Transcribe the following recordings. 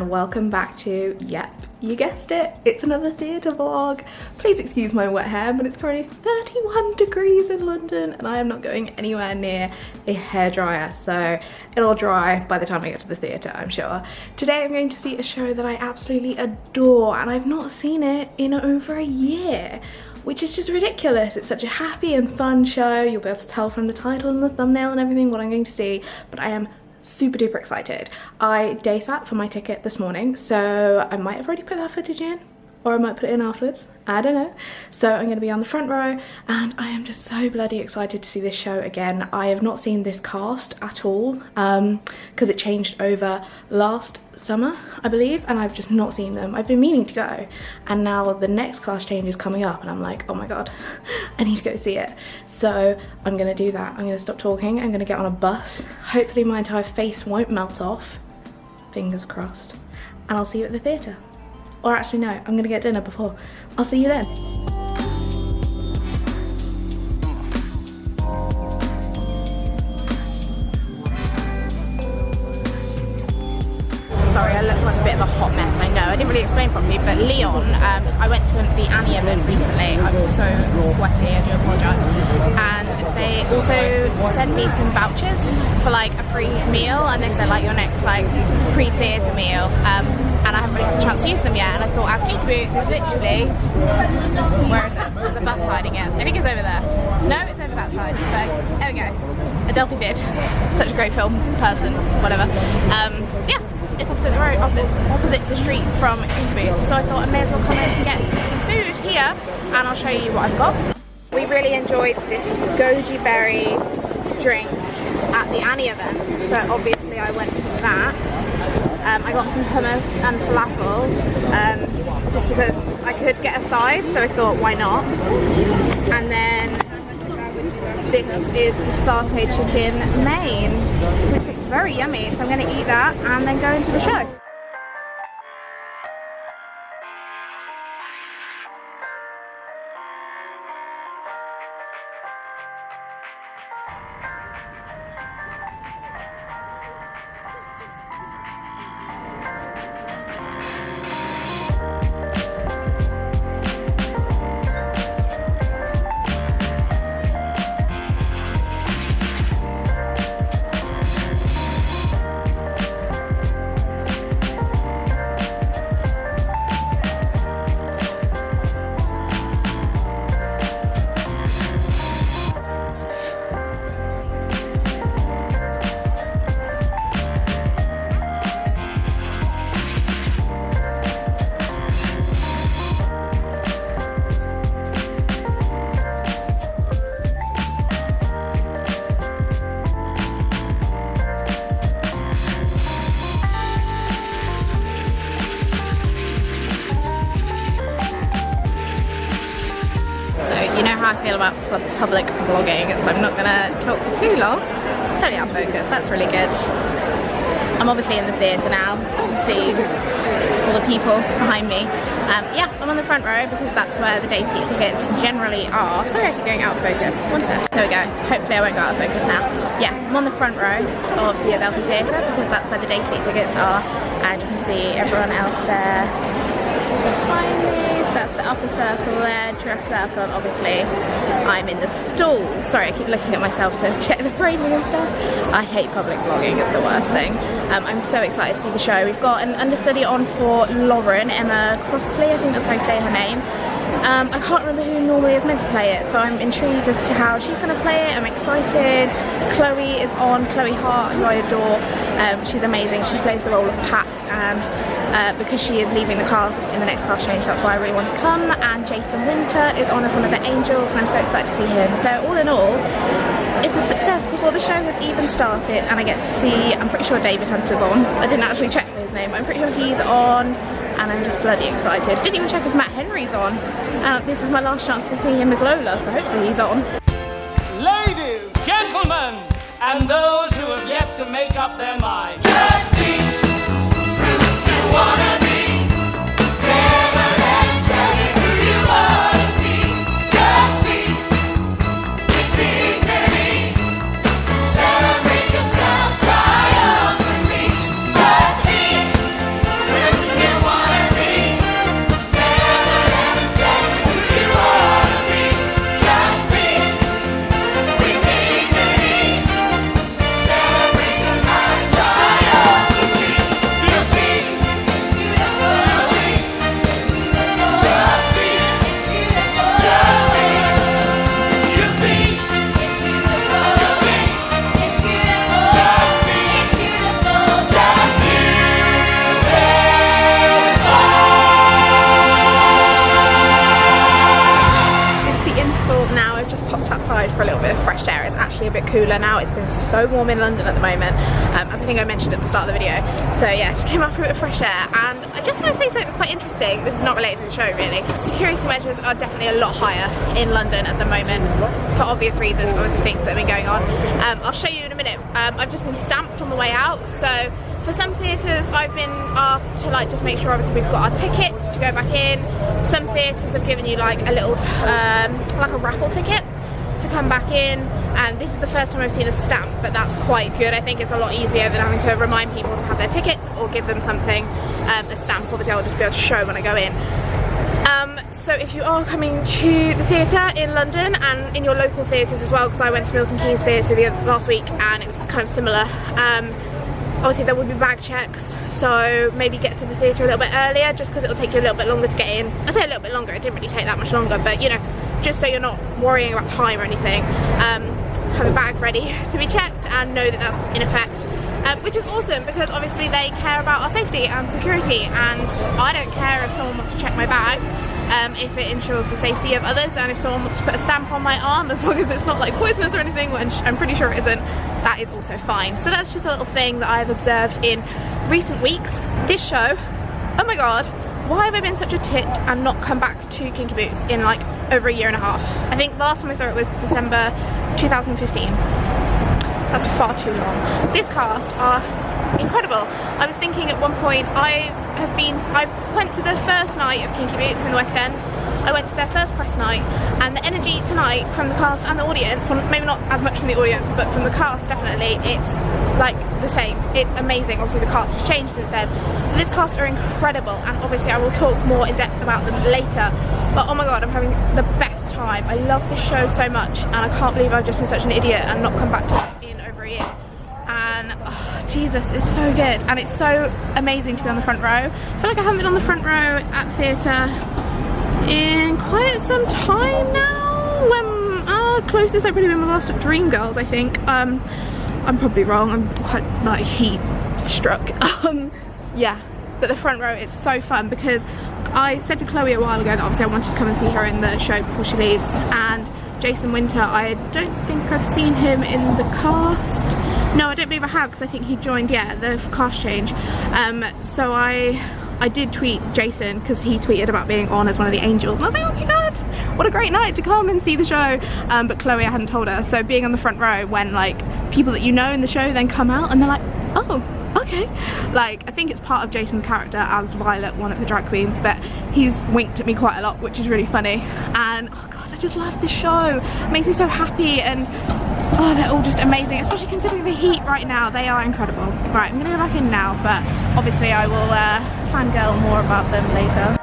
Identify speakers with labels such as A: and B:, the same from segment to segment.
A: Welcome back to, yep, you guessed it, it's another theatre vlog. Please excuse my wet hair, but it's currently 31 degrees in London and I am not going anywhere near a hairdryer, so it'll dry by the time I get to the theatre, I'm sure. Today I'm going to see a show that I absolutely adore and I've not seen it in over a year, which is just ridiculous. It's such a happy and fun show. You'll be able to tell from the title and the thumbnail and everything what I'm going to see, but I am super duper excited. I day sat for my ticket this morning, so I might have already put that footage in, or I might put it in afterwards, I don't know. So I'm going to be on the front row and I am just so bloody excited to see this show again. I have not seen this cast at all because it changed over last summer, I believe, and I've just not seen them. I've been meaning to go and now the next cast change is coming up and I'm like, oh my god, I need to go see it. So I'm going to do that. I'm going to stop talking, I'm going to get on a bus. Hopefully my entire face won't melt off, fingers crossed, and I'll see you at the theatre. Or actually no, I'm gonna get dinner before. I'll see you then. Sorry, I look like a bit of a hot mess, I know. I didn't really explain properly, but Leon, I went to the Annie event recently. I'm so sweaty, I do apologise. And they also sent me some vouchers for like a free meal, and they said like your next like pre-theatre meal. And I haven't really had a chance to use them yet, and I thought as Kinky Boots is literally, where is it? There's a bus hiding it. I think it's over there. No, it's over that side. So there we go. Adelphi did. Such a great film, person, whatever. Yeah, it's opposite the road, opposite the street from Kinky Boots. So I thought I may as well come in and get some food here, and I'll show you what I've got. We really enjoyed this goji berry drink at the Annie event, so obviously I went for that. I got some hummus and falafel just because I could get a side, so I thought why not. And then this is the satay chicken main, which looks very yummy, so I'm going to eat that and then go into the show. You know how I feel about public vlogging, so I'm not going to talk for too long. Totally out of focus, that's really good. I'm obviously in the theatre now, you can see all the people behind me. Yeah, I'm on the front row because that's where the day seat tickets generally are. Sorry I keep going out of focus, one sec. There we go, hopefully I won't go out of focus now. Yeah, I'm on the front row of the Adelphi Theatre because that's where the day seat tickets are, and you can see everyone else there behind me. That's the upper circle there, dress circle, and obviously I'm in the stalls. Sorry, I keep looking at myself to check the framing and stuff. I hate public vlogging, it's the worst thing. I'm so excited to see the show. We've got an understudy on for Lauren, Emma Crossley, I think that's how you say her name. I can't remember who normally is meant to play it, so I'm intrigued as to how she's going to play it. I'm excited. Chloe is on, Chloe Hart, who I adore. She's amazing. She plays the role of Pat, and because she is leaving the cast in the next cast change. That's why I really wanted to come. And Jason Winter is on as one of the angels, and I'm so excited to see him. So all in all, it's a success before the show has even started, and I get to see, I'm pretty sure David Hunter's on. I didn't actually check for his name, but I'm pretty sure he's on, and I'm just bloody excited. Didn't even check if Matt Henry's on. This is my last chance to see him as Lola, so hopefully he's on.
B: Ladies, gentlemen, and those who have yet to make up their mind. Just be who you wanna be. Never let them tell you who you ought to be. Just be with dignity. Celebrate yourself triumphantly. Just be who you wanna be. Never let them tell you who you ought to be. Just be with dignity. Celebrate your life triumphantly. You see, you see. Just be, just be. You see, you see. Just be, just
A: It's the interval now. I've just popped outside for a little bit of fresh air. It's actually a bit cooler now. It's been so warm in London at the moment, as I think I mentioned at the start of the video. So yeah, just came out for a bit of fresh air, and I just want to say something that's quite interesting. This is not related to the show really. Security measures are definitely a lot higher in London at the moment for obvious reasons, obviously things that have been going on. I'll show you in a minute. I've just been stamped on the way out, so for some theatres I've been asked to like just make sure obviously we've got our tickets to go back in. Some theatres have given you like a little like a raffle ticket to come back in, and this is the first time I've seen a stamp, but that's quite good. I think it's a lot easier than having to remind people to have their tickets or give them something. A stamp obviously I'll just be able to show when I go in. So if you are coming to the theatre in London and in your local theatres as well, because I went to Milton Keynes Theatre last week and it was kind of similar, obviously there will be bag checks, so maybe get to the theatre a little bit earlier just because it'll take you a little bit longer to get in. I say a little bit longer, it didn't really take that much longer, but you know, just so you're not worrying about time or anything. Have a bag ready to be checked and know that that's in effect, which is awesome because obviously they care about our safety and security, and I don't care if someone wants to check my bag if it ensures the safety of others, and if someone wants to put a stamp on my arm, as long as it's not like poisonous or anything, which I'm pretty sure it isn't, that is also fine. So that's just a little thing that I've observed in recent weeks. This show, oh my god, why have I been such a tit and not come back to Kinky Boots in like over a year and a half? I think the last time I saw it was December 2015. That's far too long. This cast are incredible. I was thinking at one point, I went to the first night of Kinky Boots in the West End. I went to their first press night, and the energy tonight from the cast and the audience, well maybe not as much from the audience, but from the cast definitely, it's like the same. It's amazing. Obviously the cast has changed since then. But this cast are incredible, and obviously I will talk more in depth about them later. But oh my god, I'm having the best time. I love this show so much, and I can't believe I've just been such an idiot and not come back to it in over a year. And oh, Jesus, it's so good, and it's so amazing to be on the front row. I feel like I haven't been on the front row at theatre in quite some time now. When closest I've probably been with last at Dreamgirls, I think. I'm probably wrong, I'm quite like heat struck. Yeah, but the front row is so fun because I said to Chloe a while ago that obviously I wanted to come and see her in the show before she leaves, and Jason Winter, I don't think I've seen him in the cast. No, I don't believe I have, because I think he joined, yeah, the cast change. So I did tweet Jason because he tweeted about being on as one of the angels, and I was like, oh my god, what a great night to come and see the show. But Chloe, I hadn't told her, so being on the front row when like people that you know in the show then come out and they're like, oh, okay. Like, I think it's part of Jason's character as Violet, one of the drag queens, but he's winked at me quite a lot, which is really funny. And oh god, I just love this show. It makes me so happy, and oh, they're all just amazing, especially considering the heat right now. They are incredible. Right, I'm gonna go back in now, but obviously I will fangirl more about them later.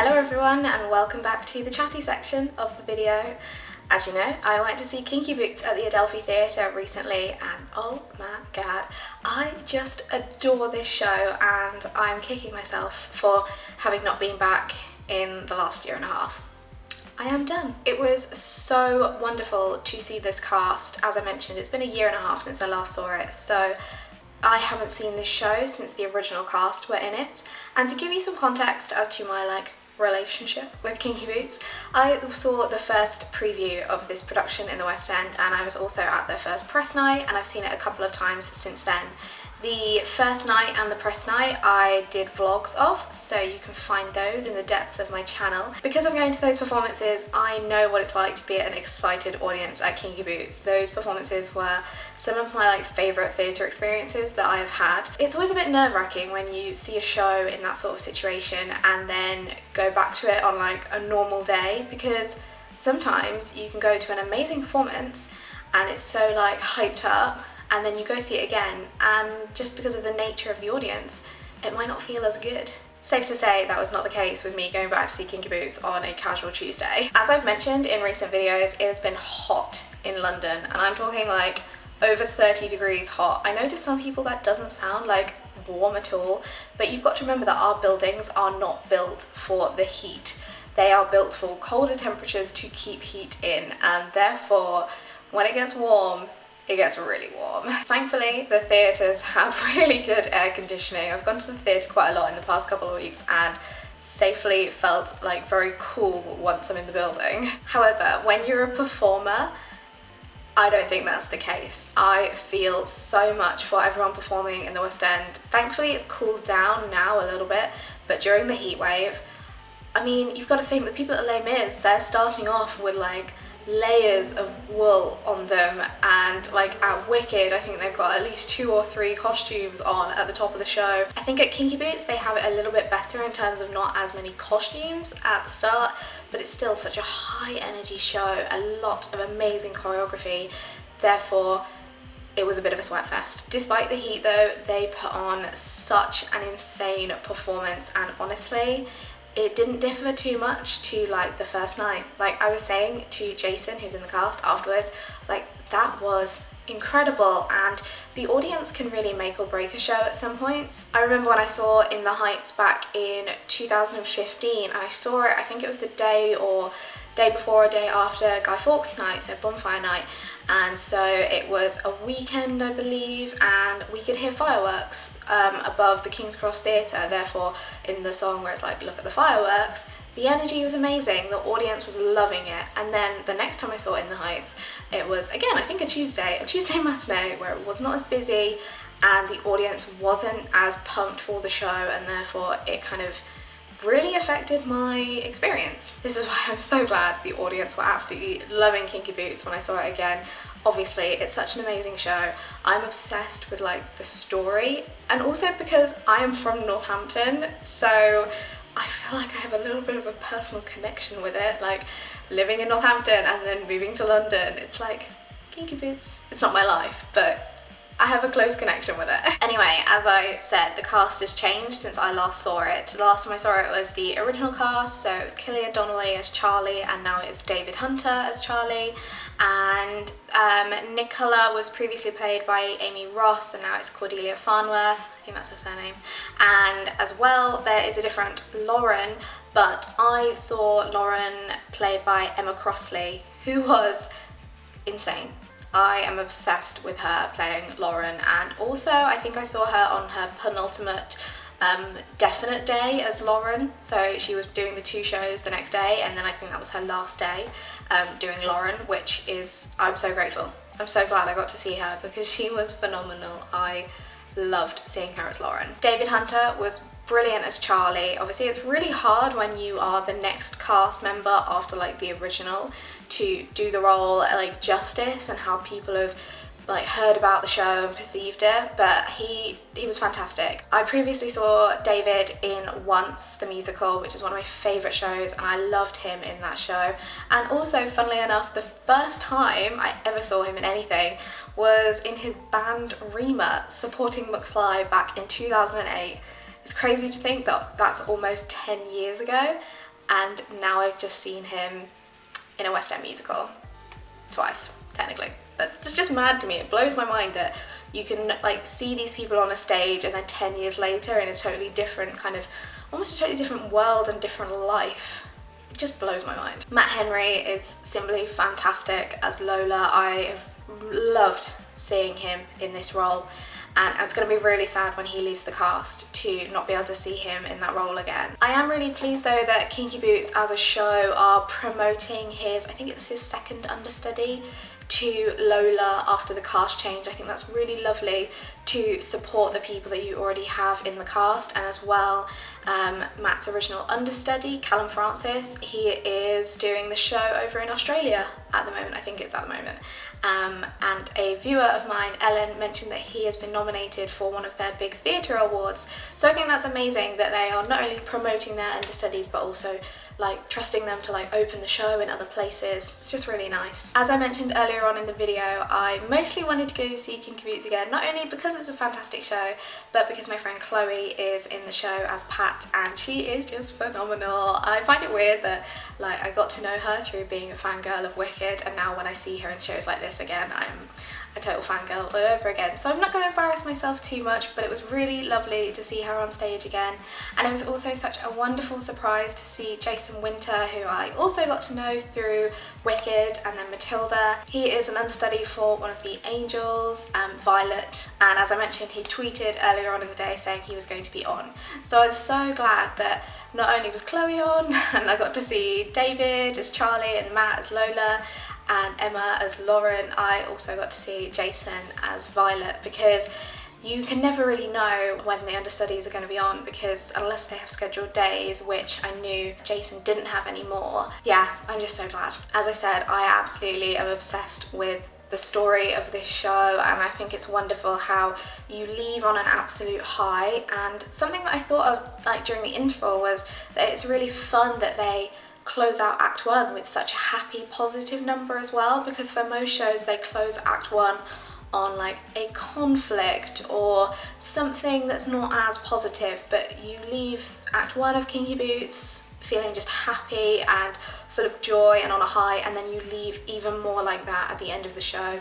A: Hello everyone and welcome back to the chatty section of the video. As you know, I went to see Kinky Boots at the Adelphi Theatre recently and oh my god, I just adore this show and I'm kicking myself for having not been back in the last year and a half. I am done. It was so wonderful to see this cast. As I mentioned, it's been a year and a half since I last saw it, so I haven't seen this show since the original cast were in it. And to give you some context as to my relationship with Kinky Boots, I saw the first preview of this production in the West End and I was also at their first press night and I've seen it a couple of times since then. The first night and the press night I did vlogs of, so you can find those in the depths of my channel. Because I'm going to those performances, I know what it's like to be at an excited audience at Kinky Boots. Those performances were some of my favourite theatre experiences that I have had. It's always a bit nerve-wracking when you see a show in that sort of situation and then go back to it on a normal day, because sometimes you can go to an amazing performance and it's so hyped up, and then you go see it again and just because of the nature of the audience it might not feel as good. Safe to say that was not the case with me going back to see Kinky Boots on a casual Tuesday. As I've mentioned in recent videos, it has been hot in London and I'm talking over 30 degrees hot. I know to some people that doesn't sound warm at all, but you've got to remember that our buildings are not built for the heat. They are built for colder temperatures to keep heat in, and therefore when it gets warm, it gets really warm. Thankfully, the theatres have really good air conditioning. I've gone to the theatre quite a lot in the past couple of weeks and safely felt very cool once I'm in the building. However, when you're a performer, I don't think that's the case. I feel so much for everyone performing in the West End. Thankfully, it's cooled down now a little bit, but during the heat wave, I mean, you've got to think the people at Les Mis, they're starting off with layers of wool on them, and at Wicked I think they've got at least 2 or 3 costumes on at the top of the show. I think at Kinky Boots they have it a little bit better in terms of not as many costumes at the start, but it's still such a high energy show, a lot of amazing choreography, therefore it was a bit of a sweat fest. Despite the heat though, they put on such an insane performance, and honestly it didn't differ too much to the first night. I was saying to Jason, who's in the cast, afterwards, I was that was incredible, and the audience can really make or break a show at some points. I remember when I saw In the Heights back in 2015, and I saw it, I think it was the day before or day after Guy Fawkes night, so bonfire night, and so it was a weekend I believe, and we could hear fireworks above the King's Cross Theatre. Therefore in the song where it's look at the fireworks, the energy was amazing, the audience was loving it. And then the next time I saw In the Heights, it was again I think a Tuesday matinee where it was not as busy and the audience wasn't as pumped for the show, and therefore it kind of really affected my experience. This is why I'm so glad the audience were absolutely loving Kinky Boots when I saw it again. Obviously it's such an amazing show. I'm obsessed with the story, and also because I am from Northampton, so I feel I have a little bit of a personal connection with it, living in Northampton and then moving to London. It's Kinky Boots, it's not my life, but I have a close connection with it. Anyway, as I said, the cast has changed since I last saw it. The last time I saw it was the original cast, so it was Killian Donnelly as Charlie, and now it's David Hunter as Charlie. And Nicola was previously played by Amy Ross, and now it's Cordelia Farnworth. I think that's her surname. And as well, there is a different Lauren, but I saw Lauren played by Emma Crossley, who was insane. I am obsessed with her playing Lauren, and also I think I saw her on her penultimate definite day as Lauren, so she was doing the 2 shows the next day, and then I think that was her last day doing Lauren, which is, I'm so grateful. I'm so glad I got to see her because she was phenomenal. I loved seeing her as Lauren. David Hunter was brilliant as Charlie. Obviously it's really hard when you are the next cast member after the original to do the role justice and how people have heard about the show and perceived it, but he was fantastic. I previously saw David in Once, the musical, which is one of my favourite shows, and I loved him in that show. And also, funnily enough, the first time I ever saw him in anything was in his band Rima supporting McFly back in 2008. It's crazy to think that that's almost 10 years ago, and now I've just seen him in a West End musical. Twice, technically. But it's just mad to me. It blows my mind that you can like see these people on a stage and then 10 years later in a totally different kind of, almost a totally different world and different life. It just blows my mind. Matt Henry is simply fantastic as Lola. I have loved seeing him in this role, and it's going to be really sad when he leaves the cast to not be able to see him in that role again. I am really pleased though that Kinky Boots as a show are promoting his, I think it's his second understudy to Lola after the cast change. I think that's really lovely to support the people that you already have in the cast, and as well Matt's original understudy, Callum Francis, he is doing the show over in Australia at the moment. I think it's at the moment. And a viewer of mine, Ellen, mentioned that he has been nominated for one of their big theatre awards. So I think that's amazing that they are not only promoting their understudies but also like trusting them to like open the show in other places. It's just really nice. As I mentioned earlier on in the video, I mostly wanted to go see Kinky Boots again, not only because it's a fantastic show, but because my friend Chloe is in the show as Pat and she is just phenomenal. I find it weird that like I got to know her through being a fangirl of Wicked, and now when I see her in shows like this again, I'm a total fangirl all over again. So I'm not going to embarrass myself too much, but it was really lovely to see her on stage again. And it was also such a wonderful surprise to see Jason Winter, who I also got to know through Wicked and then Matilda. He is an understudy for one of the angels, Violet, and as I mentioned, he tweeted earlier on in the day saying he was going to be on. So I was so glad that not only was Chloe on, and I got to see David as Charlie and Matt as Lola, and Emma as Lauren, I also got to see Jason as Violet, because you can never really know when the understudies are going to be on, because unless they have scheduled days, which I knew Jason didn't have anymore. Yeah, I'm just so glad. As I said, I absolutely am obsessed with the story of this show, and I think it's wonderful how you leave on an absolute high. And something that I thought of like during the interval was that it's really fun that they close out Act 1 with such a happy, positive number as well, because for most shows they close Act 1 on like a conflict or something that's not as positive, but you leave Act 1 of Kinky Boots feeling just happy and full of joy and on a high, and then you leave even more like that at the end of the show.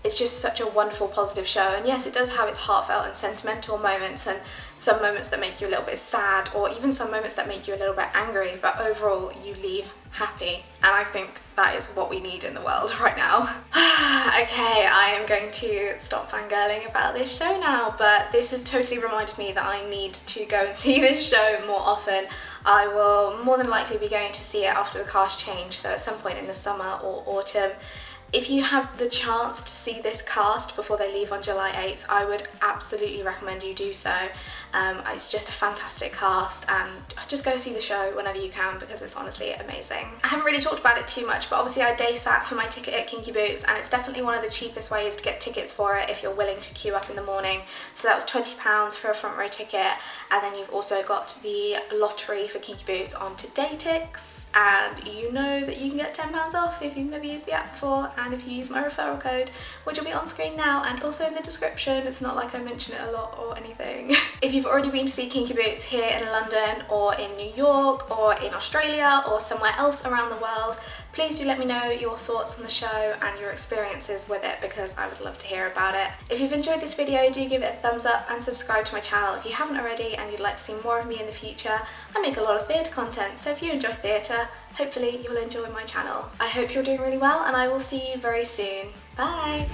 A: It's just such a wonderful, positive show, and yes, it does have its heartfelt and sentimental moments, and some moments that make you a little bit sad, or even some moments that make you a little bit angry, but overall you leave happy, and I think that is what we need in the world right now. Okay, I am going to stop fangirling about this show now, but this has totally reminded me that I need to go and see this show more often. I will more than likely be going to see it after the cast change, so at some point in the summer or autumn. If you have the chance to see this cast before they leave on July 8th, I would absolutely recommend you do so. It's just a fantastic cast, and just go see the show whenever you can, because it's honestly amazing. I haven't really talked about it too much, but obviously I day sat for my ticket at Kinky Boots, and it's definitely one of the cheapest ways to get tickets for it if you're willing to queue up in the morning. So that was £20 for a front row ticket, and then you've also got the lottery for Kinky Boots on Todaytix, and you know that you can get £10 off if you've never used the app before, and if you use my referral code, which will be on screen now and also in the description. It's not like I mention it a lot or anything. If you've already been to see Kinky Boots here in London or in New York or in Australia or somewhere else around the world, please do let me know your thoughts on the show and your experiences with it, because I would love to hear about it. If you've enjoyed this video, do give it a thumbs up and subscribe to my channel if you haven't already and you'd like to see more of me in the future. I make a lot of theatre content, so if you enjoy theatre, hopefully you'll enjoy my channel. I hope you're doing really well, and I will see you very soon. Bye!